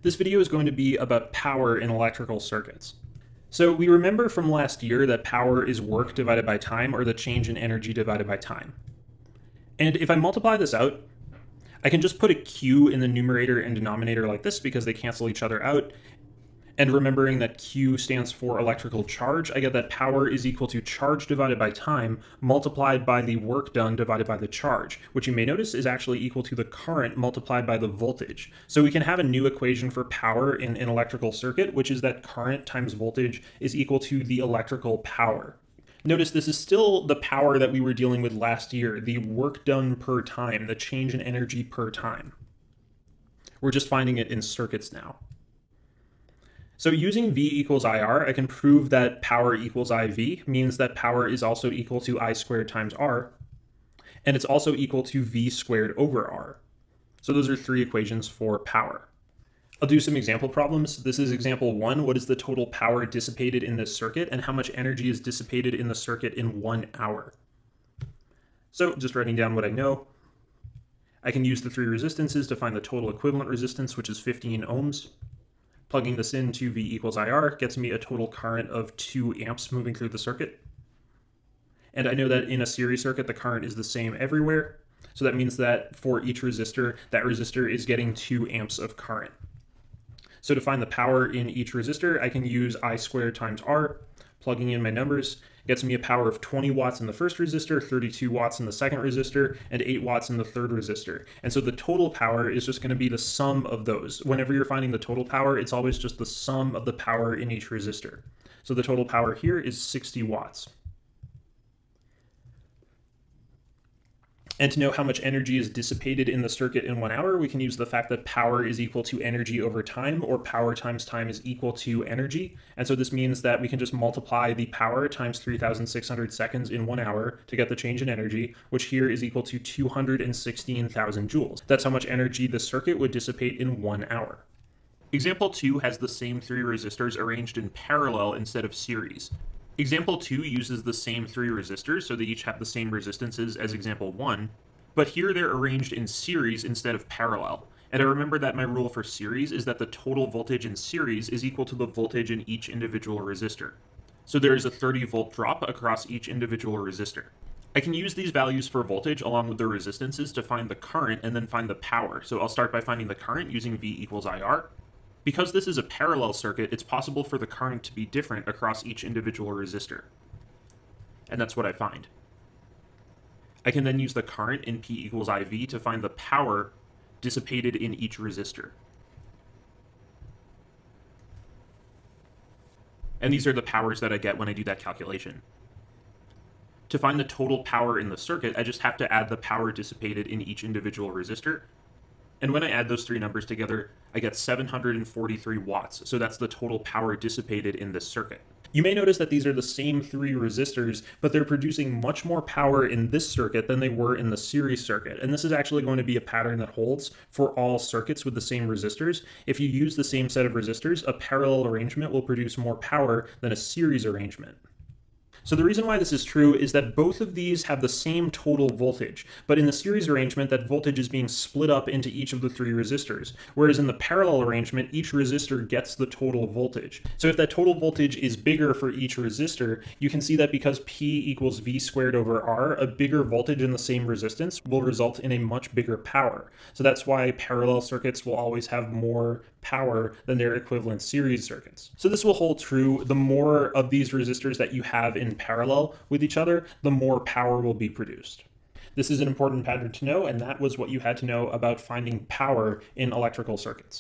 This video is going to be about power in electrical circuits. So we remember from last year that power is work divided by time, or the change in energy divided by time. And if I multiply this out, I can just put a Q in the numerator and denominator like this because they cancel each other out. And remembering that Q stands for electrical charge, I get that power is equal to charge divided by time multiplied by the work done divided by the charge, which you may notice is actually equal to the current multiplied by the voltage. So we can have a new equation for power in an electrical circuit, which is that current times voltage is equal to the electrical power. Notice this is still the power that we were dealing with last year, the work done per time, the change in energy per time. We're just finding it in circuits now. So using V equals IR, I can prove that power equals IV means that power is also equal to I squared times R, and it's also equal to V squared over R. So those are three equations for power. I'll do some example problems. This is example 1. What is the total power dissipated in this circuit, and how much energy is dissipated in the circuit in 1 hour? So just writing down what I know, I can use the three resistances to find the total equivalent resistance, which is 15 ohms. Plugging this into V equals IR gets me a total current of 2 amps moving through the circuit. And I know that in a series circuit, the current is the same everywhere. So that means that for each resistor, that resistor is getting 2 amps of current. So to find the power in each resistor, I can use I squared times R. Plugging in my numbers gets me a power of 20 watts in the first resistor, 32 watts in the second resistor, and 8 watts in the third resistor. And so the total power is just going to be the sum of those. Whenever you're finding the total power, it's always just the sum of the power in each resistor. So the total power here is 60 watts. And to know how much energy is dissipated in the circuit in 1 hour, we can use the fact that power is equal to energy over time, or power times time is equal to energy. And so this means that we can just multiply the power times 3,600 seconds in 1 hour to get the change in energy, which here is equal to 216,000 joules. That's how much energy the circuit would dissipate in 1 hour. Example 2 has the same three resistors arranged in parallel instead of series. Example 2 uses the same three resistors, so they each have the same resistances as example 1, but here they're arranged in series instead of parallel. And I remember that my rule for series is that the total voltage in series is equal to the voltage in each individual resistor. So there is a 30-volt drop across each individual resistor. I can use these values for voltage along with the resistances to find the current and then find the power. So I'll start by finding the current using V equals IR. Because this is a parallel circuit, it's possible for the current to be different across each individual resistor. And that's what I find. I can then use the current in P equals IV to find the power dissipated in each resistor. And these are the powers that I get when I do that calculation. To find the total power in the circuit, I just have to add the power dissipated in each individual resistor. And when I add those three numbers together, I get 743 watts. So that's the total power dissipated in this circuit. You may notice that these are the same three resistors, but they're producing much more power in this circuit than they were in the series circuit. And this is actually going to be a pattern that holds for all circuits with the same resistors. If you use the same set of resistors, a parallel arrangement will produce more power than a series arrangement. So the reason why this is true is that both of these have the same total voltage, but in the series arrangement, that voltage is being split up into each of the three resistors, whereas in the parallel arrangement, each resistor gets the total voltage. So if that total voltage is bigger for each resistor, you can see that because P equals V squared over R, a bigger voltage in the same resistance will result in a much bigger power. So that's why parallel circuits will always have more power than their equivalent series circuits. So this will hold true. The more of these resistors that you have in parallel with each other, the more power will be produced. This is an important pattern to know, and that was what you had to know about finding power in electrical circuits.